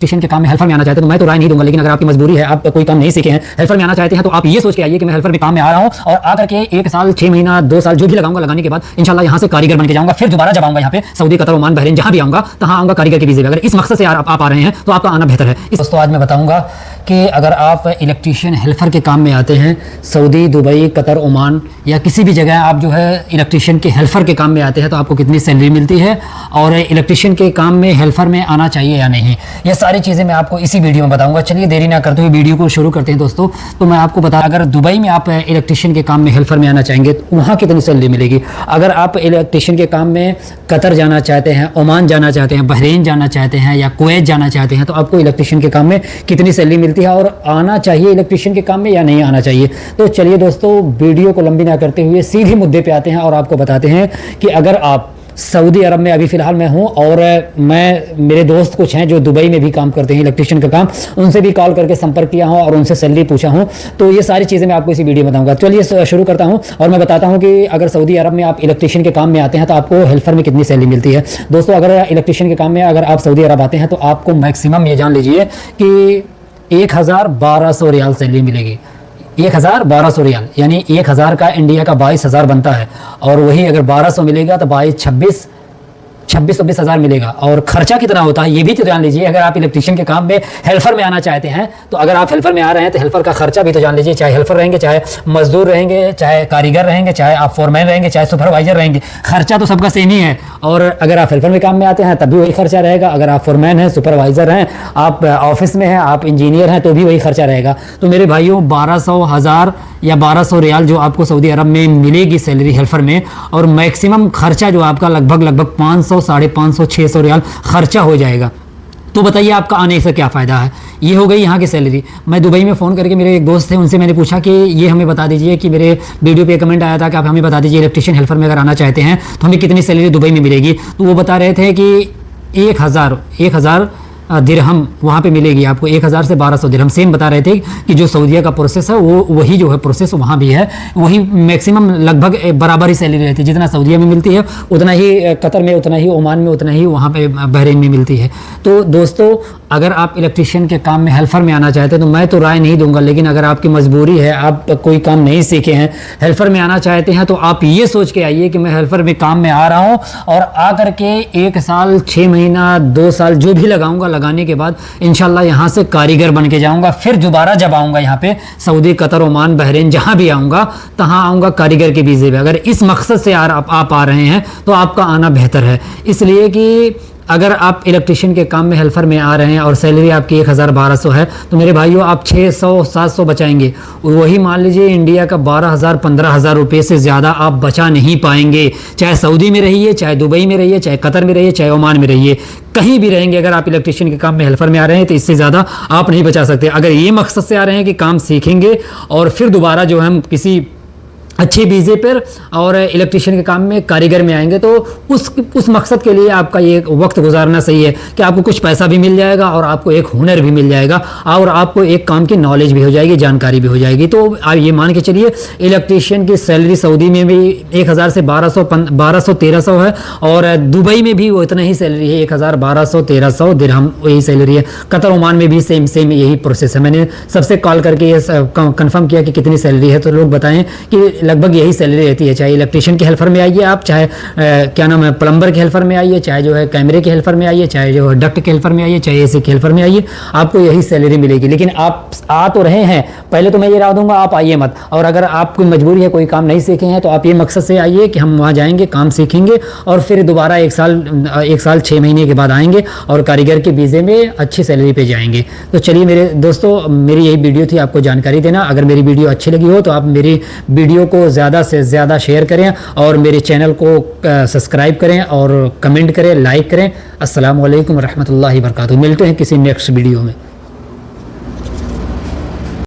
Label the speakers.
Speaker 1: Electrician के काम में हेल्पर में आना चाहते हैं तो मैं तो राय नहीं दूंगा, लेकिन अगर आपकी मजबूरी है, आप कोई काम नहीं सीखे हैं, हेल्पर में आना चाहते हैं, तो आप ये सोच के आइए कि मैं हेल्पर में काम में आ रहा हूं और आकर के 1 साल 6 महीना 2 साल जो भी लगाऊंगा, लगाने के बाद इंशाल्लाह यहां से कारीगर बन के जाऊंगा। फिर दोबारा जब आऊंगा यहाँ पे सऊदी, कतर, ओमान, बहरीन जहां भी आऊंगा तहां आऊंगा कारीगर के वीजे पे। अगर इस मकसद से आप आ रहे हैं तो आपका आना बेहतर है। दोस्तों, आज मैं बताऊंगा कि अगर आप इलेक्ट्रिशियन हेल्पर के काम में आते हैं, सऊदी, दुबई, कतर, ओमान या किसी भी जगह आप जो है इलेक्ट्रिशियन के हेल्पर के काम में आते हैं तो आपको कितनी सैलरी मिलती है और इलेक्ट्रिशियन के काम में हेल्पर में आना चाहिए या नहीं, ये सारी चीज़ें मैं आपको इसी वीडियो में बताऊंगा। चलिए देरी ना करते हुए वीडियो को शुरू करते हैं। दोस्तों, तो मैं आपको बता, अगर दुबई में आप इलेक्ट्रिशियन के काम में हेल्पर में आना चाहेंगे तो वहाँ कितनी सैलरी मिलेगी। अगर आप इलेक्ट्रिशियन के काम में कतर जाना चाहते हैं, ओमान जाना चाहते हैं, बहरीन जाना चाहते हैं या कुवैत जाना चाहते हैं तो आपको इलेक्ट्रिशियन के काम में कितनी सैलरी मिलती है और आना चाहिए इलेक्ट्रिशियन के काम में या नहीं आना चाहिए। तो चलिए दोस्तों, वीडियो को लंबी ना करते हुए सीधे मुद्दे पे आते हैं और आपको बताते हैं कि अगर आप सऊदी अरब में, अभी फ़िलहाल मैं हूं और मेरे दोस्त कुछ हैं जो दुबई में भी काम करते हैं इलेक्ट्रिशियन का काम, उनसे भी कॉल करके संपर्क किया हूं और उनसे सैलरी पूछा हूं। तो ये सारी चीज़ें मैं आपको इसी वीडियो में बताऊंगा। चलिए शुरू करता हूं और मैं बताता हूं कि अगर सऊदी अरब में आप इलेक्ट्रिशियन के काम में आते हैं तो आपको हेल्पर में कितनी सैलरी मिलती है। दोस्तों, अगर इलेक्ट्रिशियन के काम में अगर आप सऊदी अरब आते हैं तो आपको मैक्सिमम ये जान लीजिए कि 1,1200 रियाल सैलरी मिलेगी। 1,1200 रियाल यानी 1,000 का इंडिया का 22,000 बनता है और वही अगर 1200 मिलेगा तो 26-26 हज़ार मिलेगा। और खर्चा कितना होता है ये भी तो जान लीजिए। अगर आप इलेक्ट्रिशियन के काम में हेल्पर में आना चाहते हैं तो अगर आप हेल्पर में आ रहे हैं तो हेल्पर का खर्चा भी तो जान लीजिए। चाहे हेल्पर रहेंगे, चाहे मजदूर रहेंगे, चाहे कारीगर रहेंगे, चाहे आप फोरमैन रहेंगे, चाहे सुपरवाइजर रहेंगे, खर्चा तो सबका सेम ही है। और अगर आप हेल्पर में काम में आते हैं तब भी वही खर्चा रहेगा। अगर आप फोरमैन हैं, सुपरवाइजर हैं, आप ऑफिस में हैं, आप इंजीनियर हैं तो भी वही खर्चा रहेगा। तो मेरे भाइयों, 1200 हज़ार या 1200 रियाल जो आपको सऊदी अरब में मिलेगी सैलरी हेल्पर में, और मैक्सिमम खर्चा जो आपका लगभग 500, 550, 600 रियाल खर्चा हो जाएगा। तो बताइए आपका आने से क्या फ़ायदा है। ये हो गई यहाँ की सैलरी। मैं दुबई में फ़ोन करके, मेरे एक दोस्त थे, उनसे मैंने पूछा कि ये हमें बता दीजिए कि मेरे वीडियो पे कमेंट आया था कि आप हमें बता दीजिए इलेक्ट्रिशियन हेल्पर में अगर आना चाहते हैं तो हमें कितनी सैलरी दुबई में मिलेगी। तो वो बता रहे थे कि 1,000 दिरहम वहाँ पे मिलेगी आपको। 1,000 से 1,200 दिरहम सेम बता रहे थे कि जो सऊदीया का प्रोसेस है वो वही जो है प्रोसेस वहाँ भी है, वही मैक्सिमम लगभग बराबर ही सैलरी रहती है। जितना सऊदीया में मिलती है उतना ही कतर में, उतना ही ओमान में, उतना ही वहाँ पे बहरीन में मिलती है। तो दोस्तों, अगर आप इलेक्ट्रिशियन के काम में हेल्पर में आना चाहते हैं तो मैं तो राय नहीं दूंगा, लेकिन अगर आपकी मजबूरी है, आप कोई काम नहीं सीखे हैं, हेल्पर में आना चाहते हैं तो आप ये सोच के आइए कि मैं हेल्पर में काम में आ रहा हूँ और आ करके 1 साल 6 महीना 2 साल जो भी लगाऊंगा, लगाने के बाद इंशाल्लाह यहाँ से कारीगर बन के जाऊंगा। फिर दोबारा जब आऊंगा यहाँ पे सऊदी, कतर, ओमान, बहरीन जहाँ भी आऊंगा तहाँ आऊंगा कारीगर के वीज़े पे। अगर इस मकसद से आप आ रहे हैं तो आपका आना बेहतर है। इसलिए कि अगर आप इलेक्ट्रिशियन के काम में हेल्पर में आ रहे हैं और सैलरी आपकी 1,1200 है तो मेरे भाइयों आप 600-700 बचाएंगे। वही मान लीजिए इंडिया का 12,000-15,000 रुपये से ज़्यादा आप बचा नहीं पाएंगे। चाहे सऊदी में रहिए, चाहे दुबई में रहिए, चाहे कतर में रहिए, चाहे ओमान में रहिए, कहीं भी रहेंगे, अगर आप इलेक्ट्रिशियन के काम में हेल्पर में आ रहे हैं तो इससे ज़्यादा आप नहीं बचा सकते। अगर ये मकसद से आ रहे हैं कि काम सीखेंगे और फिर दोबारा जो हम किसी अच्छे वीज़े पर और इलेक्ट्रिशियन के काम में कारीगर में आएंगे तो उस मकसद के लिए आपका ये वक्त गुजारना सही है कि आपको कुछ पैसा भी मिल जाएगा और आपको एक हुनर भी मिल जाएगा और आपको एक काम की नॉलेज भी हो जाएगी, जानकारी भी हो जाएगी। तो आप ये मान के चलिए इलेक्ट्रिशियन की सैलरी सऊदी में भी 1,000 से 1200-1300 है और दुबई में भी वो इतना ही सैलरी है, 1,1200-1300 दिरहम वही सैलरी है। कतर, ओमान में भी सेम यही प्रोसेस है। मैंने सबसे कॉल करके ये कन्फर्म किया कि कितनी सैलरी है तो लोग बताएं कि लगभग यही सैलरी रहती है। चाहे इलेक्ट्रिशियन के हेल्पर में आइए आप, चाहे क्या नाम है प्लम्बर के हेल्पर में आइए, चाहे जो है कैमरे के हेल्पर में आइए, चाहे जो है डक्ट के हेल्पर में आइए, चाहे एसी के हेल्पर में आइए, आपको यही सैलरी मिलेगी। लेकिन आप आ तो रहे हैं, पहले तो मैं ये राय दूंगा आप आइए मत। और अगर आपकी मजबूरी है, कोई काम नहीं सीखे हैं तो आप ये मकसद से आइए कि हम वहाँ जाएंगे, काम सीखेंगे और फिर दोबारा 1 साल 6 महीने के बाद आएंगे और कारीगर के वीज़े में अच्छी सैलरी पे जाएंगे। तो चलिए मेरे दोस्तों, मेरी यही वीडियो थी आपको जानकारी देना। अगर मेरी वीडियो अच्छी लगी हो तो आप मेरी वीडियो को ज़्यादा से ज़्यादा शेयर करें और मेरे चैनल को सब्सक्राइब करें और कमेंट करें, लाइक करें। अस्सलामु अलैकुम रहमतुल्लाहि व बरकातहू। मिलते हैं किसी नेक्स्ट वीडियो में।